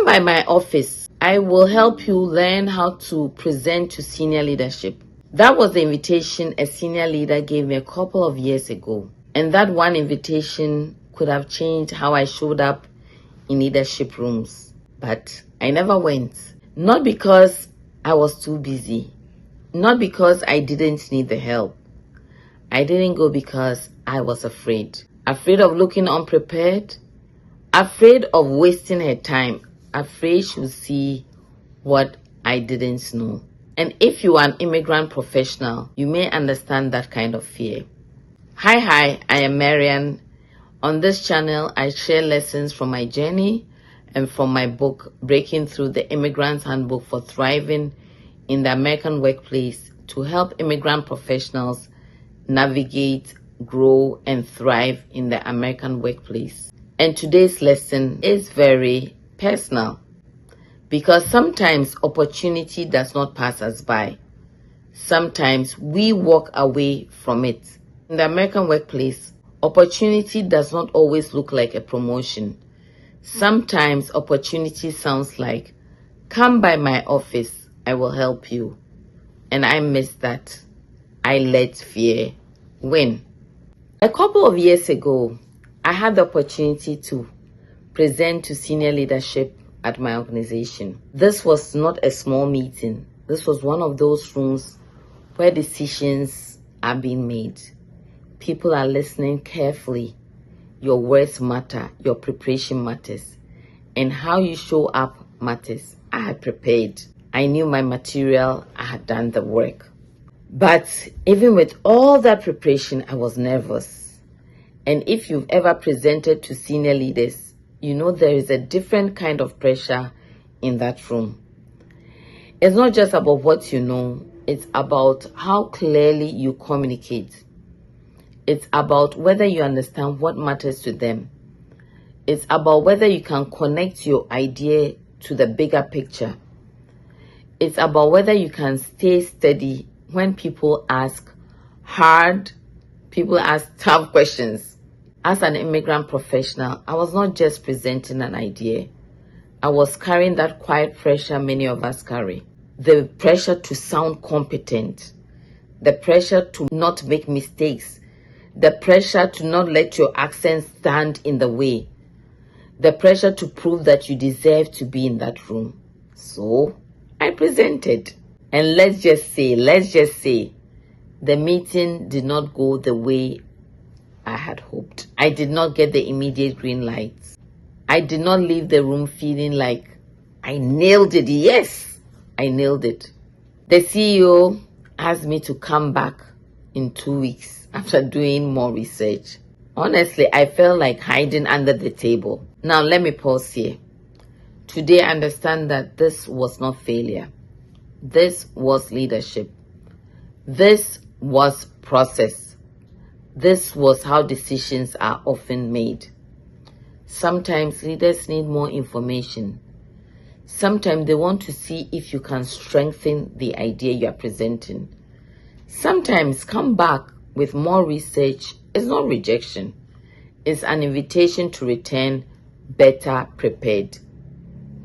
by my office. I will help you learn how to present to senior leadership. That was the invitation a senior leader gave me a couple of years ago. And that one invitation could have changed how I showed up in leadership rooms. But I never went. Not because I was too busy. Not because I didn't need the help. I didn't go because I was afraid. Afraid of looking unprepared. Afraid of wasting her time. Afraid she would see what I didn't know. And if you are an immigrant professional, you may understand that kind of fear. Hi, I am Marian. On this channel, I share lessons from my journey and from my book, Breaking Through the Immigrant's Handbook for Thriving in the American Workplace, to help immigrant professionals navigate, grow, and thrive in the American workplace. And today's lesson is very personal because sometimes opportunity does not pass us by. Sometimes we walk away from it. In the American workplace, opportunity does not always look like a promotion. Sometimes opportunity sounds like, come by my office, I will help you. And I missed that. I let fear win. A couple of years ago, I had the opportunity to present to senior leadership at my organization. This was not a small meeting. This was one of those rooms where decisions are being made. People are listening carefully. Your words matter. Your preparation matters. And how you show up matters. I had prepared. I knew my material. I had done the work. But even with all that preparation, I was nervous. And if you've ever presented to senior leaders, you know there is a different kind of pressure in that room. It's not just about what you know. It's about how clearly you communicate. It's about whether you understand what matters to them. It's about whether you can connect your idea to the bigger picture. It's about whether you can stay steady when people ask tough questions. As an immigrant professional, I was not just presenting an idea. I was carrying that quiet pressure many of us carry. The pressure to sound competent. The pressure to not make mistakes. The pressure to not let your accent stand in the way. The pressure to prove that you deserve to be in that room. So, I presented. And let's just say, the meeting did not go the way I had hoped. I did not get the immediate green lights. I did not leave the room feeling like I nailed it. Yes, I nailed it. The CEO asked me to come back in 2 weeks after doing more research. Honestly, I felt like hiding under the table. Now, let me pause here. Today, I understand that this was not failure. This was leadership. This was process. This was how decisions are often made. Sometimes leaders need more information. Sometimes they want to see if you can strengthen the idea you are presenting. Sometimes come back with more research is not rejection. It's an invitation to return better prepared.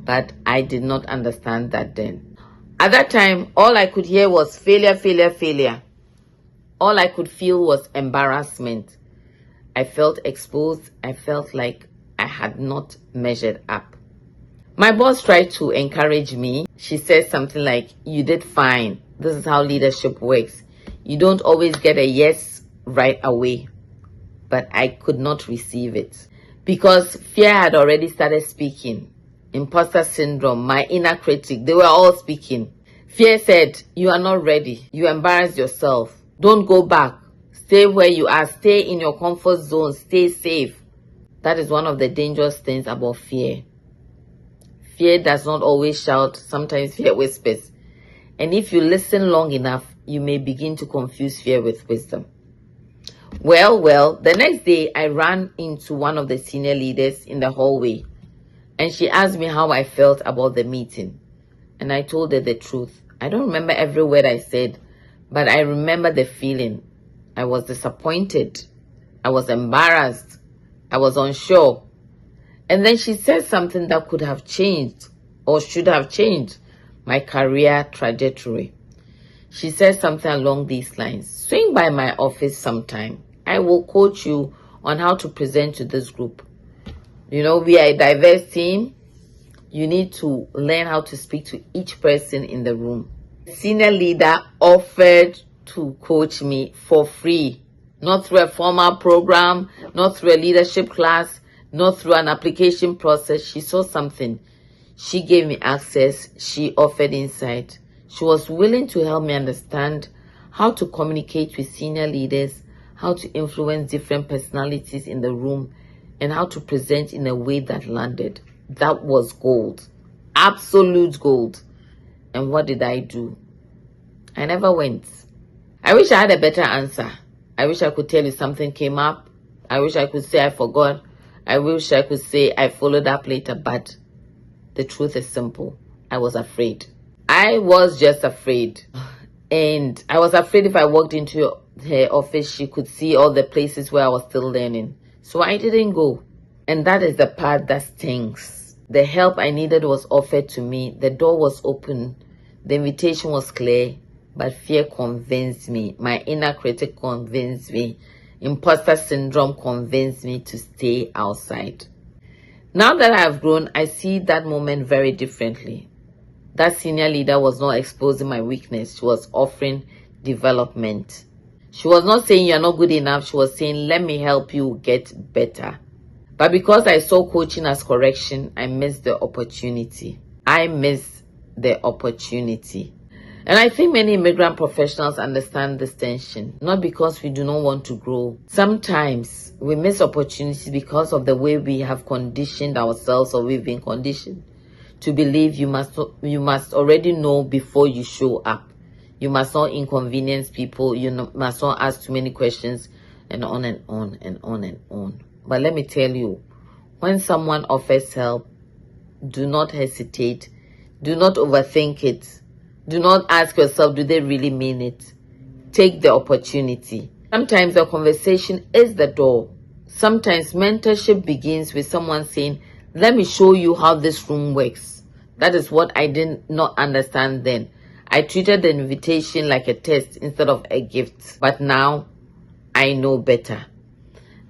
But I did not understand that then. At that time, all I could hear was failure. All I could feel was embarrassment. I felt exposed. I felt like I had not measured up. My boss tried to encourage me. She said something like, you did fine. This is how leadership works. You don't always get a yes right away. But I could not receive it because fear had already started speaking. Imposter syndrome, my inner critic, they were all speaking. Fear said, you are not ready. You embarrassed yourself. Don't go back. Stay where you are. Stay in your comfort zone. Stay safe. That is one of the dangerous things about fear. Fear does not always shout. Sometimes fear whispers. And if you listen long enough, you may begin to confuse fear with wisdom. Well, the next day I ran into one of the senior leaders in the hallway. And she asked me how I felt about the meeting. And I told her the truth. I don't remember every word I said, but I remember the feeling. I was disappointed. I was embarrassed. I was unsure. And then she said something that could have changed or should have changed my career trajectory. She said something along these lines: swing by my office sometime. I will coach you on how to present to this group. We are a diverse team. You need to learn how to speak to each person in the room. The senior leader offered to coach me for free, not through a formal program, not through a leadership class, not through an application process. She saw something. She gave me access. She offered insight. She was willing to help me understand how to communicate with senior leaders, how to influence different personalities in the room, and how to present in a way that landed. That was gold. Absolute gold. And what did I do? I never went. I wish I had a better answer. I wish I could tell you something came up. I wish I could say I forgot. I wish I could say I followed up later. But the truth is simple. I was afraid. I was just afraid. And I was afraid if I walked into her office, she could see all the places where I was still learning. So I didn't go. And that is the part that stings. The help I needed was offered to me. The door was open. The invitation was clear. But fear convinced me. My inner critic convinced me. Imposter syndrome convinced me to stay outside. Now that I have grown, I see that moment very differently. That senior leader was not exposing my weakness. She was offering development. She was not saying you're not good enough. She was saying, let me help you get better. But because I saw coaching as correction, I missed the opportunity. And I think many immigrant professionals understand this tension, not because we do not want to grow. Sometimes we miss opportunities because of the way we have conditioned ourselves, or we've been conditioned to believe you must already know before you show up. You must not inconvenience people. You must not ask too many questions, and on and on and on and on. But let me tell you, when someone offers help, do not hesitate. Do not overthink it. Do not ask yourself, do they really mean it? Take the opportunity. Sometimes the conversation is the door. Sometimes mentorship begins with someone saying, let me show you how this room works. That is what I did not understand then. I treated the invitation like a test instead of a gift. But now I know better.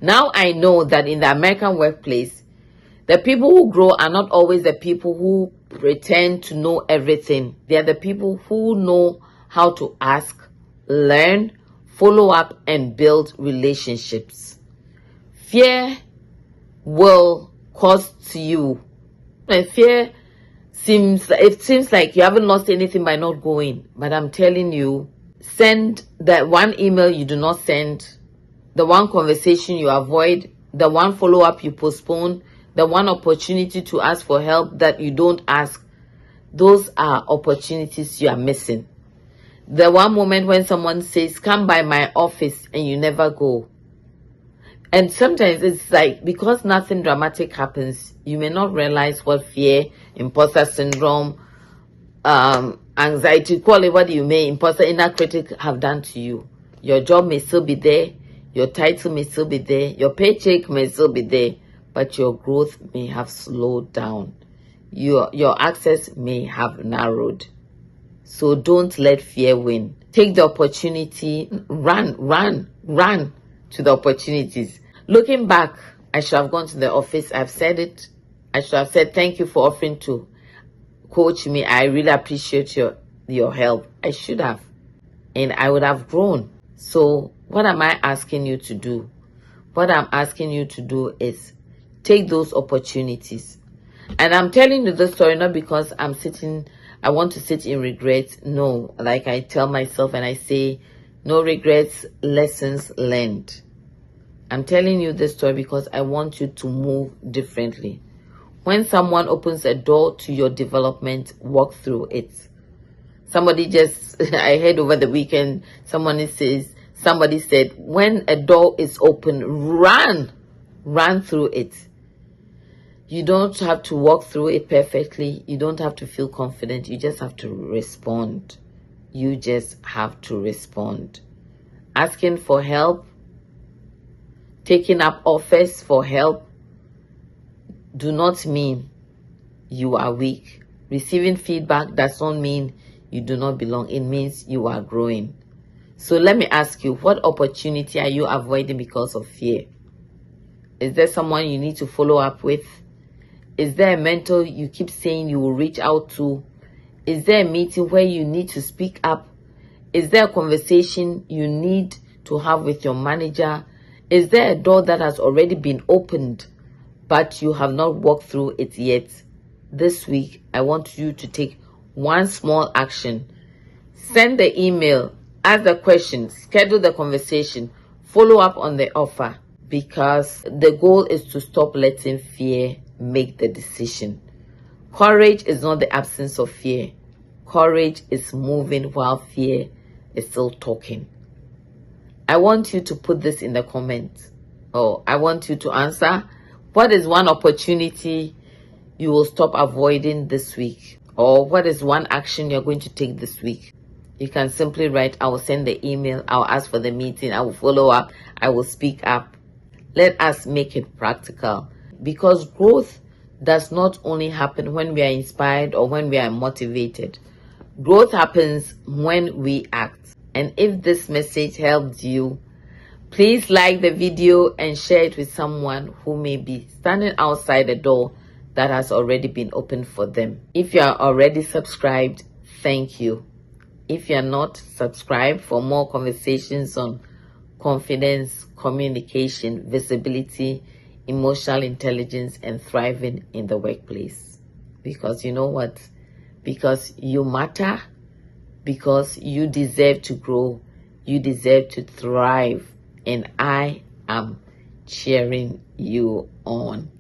Now I know that in the American workplace, the people who grow are not always the people who pretend to know everything. They are the people who know how to ask, learn, follow up, and build relationships. Fear will cost you. And fear seems like you haven't lost anything by not going. But I'm telling you, send that one email you do not send, the one conversation you avoid, the one follow-up you postpone, the one opportunity to ask for help that you don't ask. Those are opportunities you are missing. The one moment when someone says, come by my office, and you never go. And sometimes it's like, because nothing dramatic happens, you may not realize what fear, imposter syndrome, anxiety, call it what you may, imposter, inner critic have done to you. Your job may still be there. Your title may still be there. Your paycheck may still be there. But your growth may have slowed down. Your access may have narrowed. So don't let fear win. Take the opportunity. Run to the opportunities. Looking back, I should have gone to the office. I've said it. I should have said, thank you for offering to coach me. I really appreciate your help. I should have. And I would have grown. So what am I asking you to do? What I'm asking you to do is take those opportunities. And I'm telling you this story not because I want to sit in regret. No, like I tell myself and I say, no regrets, lessons learned. I'm telling you this story because I want you to move differently. When someone opens a door to your development, walk through it. I heard over the weekend, somebody said, when a door is open, run through it. You don't have to walk through it perfectly. You don't have to feel confident. You just have to respond. You just have to respond. Asking for help, taking up offers for help, do not mean you are weak. Receiving feedback does not mean you do not belong. It means you are growing. So let me ask you, what opportunity are you avoiding because of fear? Is there someone you need to follow up with? Is there a mentor you keep saying you will reach out to? Is there a meeting where you need to speak up? Is there a conversation you need to have with your manager? Is there a door that has already been opened, but you have not walked through it yet? This week, I want you to take one small action. Send the email, ask the question, schedule the conversation, follow up on the offer, because the goal is to stop letting fear make the decision. Courage is not the absence of fear. Courage is moving while fear is still talking. I want you to put this in the comments. I want you to answer, what is one opportunity you will stop avoiding this week? Or what is one action you're going to take this week? You can simply write, I will send the email, I will ask for the meeting, I will follow up, I will speak up. Let us make it practical, because growth does not only happen when we are inspired or when we are motivated. Growth happens when we act. And if this message helped you, please like the video and share it with someone who may be standing outside the door that has already been opened for them. If you are already subscribed, thank you. If you are not subscribed, for more conversations on confidence, communication, visibility, emotional intelligence, and thriving in the workplace. Because you know what? Because you matter, because you deserve to grow, you deserve to thrive, and I am cheering you on.